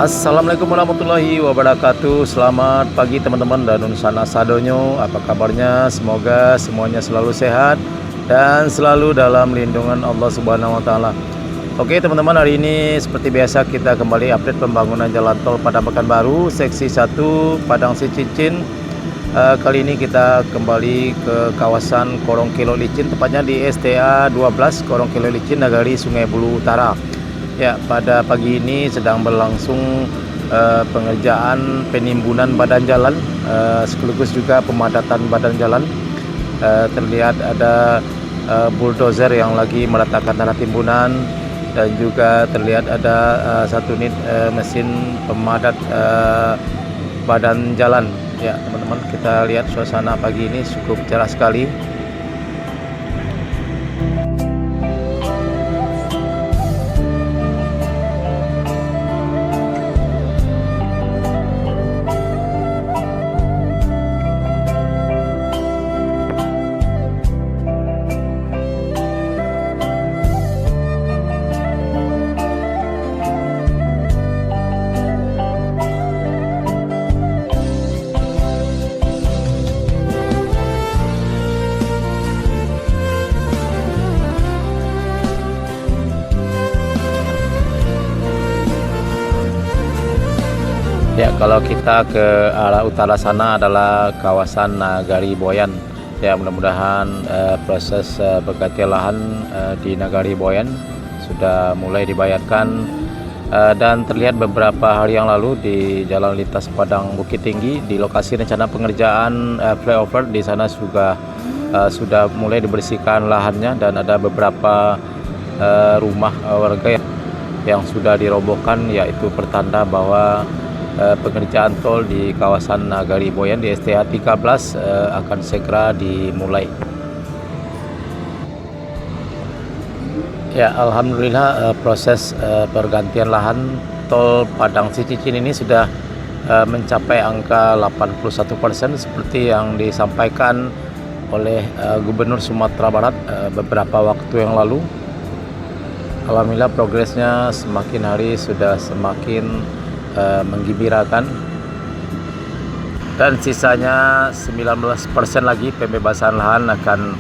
Assalamualaikum warahmatullahi wabarakatuh. Selamat pagi teman-teman dan Sana Sadonyo. Apa kabarnya? Semoga semuanya selalu sehat dan selalu dalam lindungan Allah Subhanahu wa taala. Oke teman-teman, hari ini seperti biasa kita kembali update pembangunan jalan tol Padang Pekanbaru seksi 1 Padang Cicicin. Kali ini kita kembali ke kawasan Korong Kilo Licin, tepatnya di STA 12 Korong Kilo Licin, Nagari Sungai Bulu Utara. Ya, pada pagi ini sedang berlangsung pengerjaan penimbunan badan jalan, sekaligus juga pemadatan badan jalan. Terlihat ada bulldozer yang lagi meratakan tanah timbunan, dan juga terlihat ada satu unit mesin pemadat badan jalan. Ya teman-teman, kita lihat suasana pagi ini cukup cerah sekali. Ya, kalau kita ke arah utara sana adalah kawasan Nagari Boyan. Ya, mudah-mudahan proses berganti lahan di Nagari Boyan sudah mulai dibayarkan, dan terlihat beberapa hari yang lalu di Jalan Lintas Padang Bukit Tinggi di lokasi rencana pengerjaan flyover di sana juga sudah mulai dibersihkan lahannya, dan ada beberapa rumah warga yang sudah dirobohkan, yaitu pertanda bahwa pengerjaan tol di kawasan Nagari Boyan di STA 13 akan segera dimulai. Ya, alhamdulillah proses pergantian lahan tol Padang Cicicin ini sudah mencapai angka 81% seperti yang disampaikan oleh Gubernur Sumatera Barat beberapa waktu yang lalu. Alhamdulillah progresnya semakin hari sudah semakin menggembirakan, dan sisanya 19% lagi pembebasan lahan akan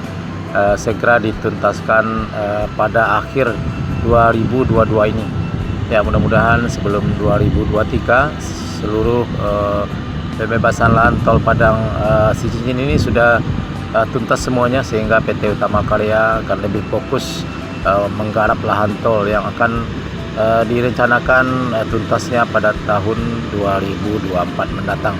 segera dituntaskan pada akhir 2022 ini. Ya, mudah-mudahan sebelum 2023 seluruh pembebasan lahan tol Padang Cicicin ini sudah tuntas semuanya, sehingga PT Utama Karya akan lebih fokus menggarap lahan tol yang akan direncanakan tuntasnya pada tahun 2024 mendatang.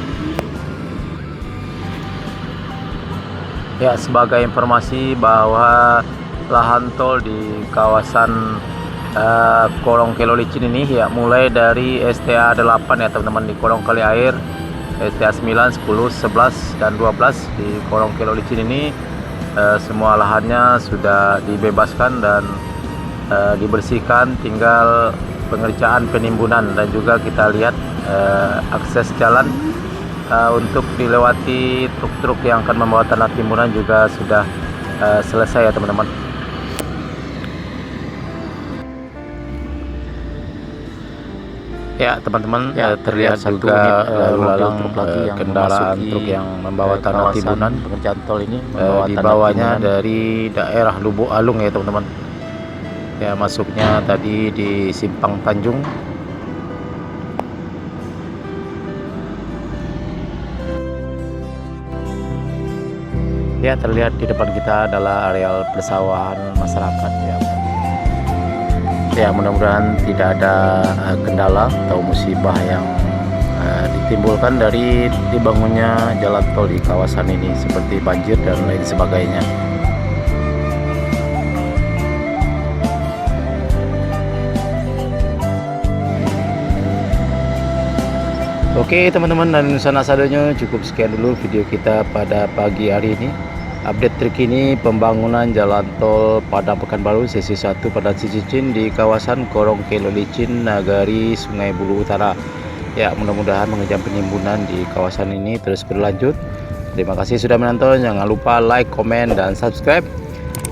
Ya, sebagai informasi bahwa lahan tol di kawasan Korong Kilo Licin ini ya mulai dari STA 8 ya teman-teman di Korong Kali Air, STA 9, 10, 11 dan 12 di Korong Kilo Licin ini semua lahannya sudah dibebaskan dan dibersihkan, tinggal pengerjaan penimbunan, dan juga kita lihat akses jalan untuk dilewati truk-truk yang akan membawa tanah timbunan juga sudah selesai ya teman-teman. Ya teman-teman, terlihat juga lalu lalang kendaraan truk yang membawa tanah timbunan pengerjaan tol ini di bawahnya dari daerah Lubuk Alung ya teman-teman. Ya, masuknya tadi di Simpang Tanjung. Ya, terlihat di depan kita adalah areal persawahan masyarakat ya. Ya, mudah-mudahan tidak ada kendala atau musibah yang ditimbulkan dari dibangunnya jalan tol di kawasan ini, seperti banjir dan lain sebagainya. Oke teman-teman dan Sana Sadonyo, cukup sekian dulu video kita pada pagi hari ini. Update terkini pembangunan jalan tol Padang Pekanbaru sesi 1 Padang Cicicin di kawasan Korong Kilo Licin, Nagari Sungai Bulu Utara. Ya, mudah-mudahan pengerjaan penimbunan di kawasan ini terus berlanjut. Terima kasih sudah menonton. Jangan lupa like, komen, dan subscribe,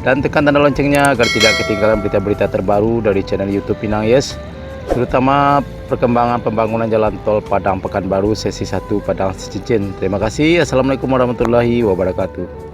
dan tekan tanda loncengnya agar tidak ketinggalan berita-berita terbaru dari channel YouTube Pinang Yes, terutama perkembangan pembangunan jalan tol Padang Pekanbaru sesi 1 Padang Cincin. Terima kasih. Assalamualaikum warahmatullahi wabarakatuh.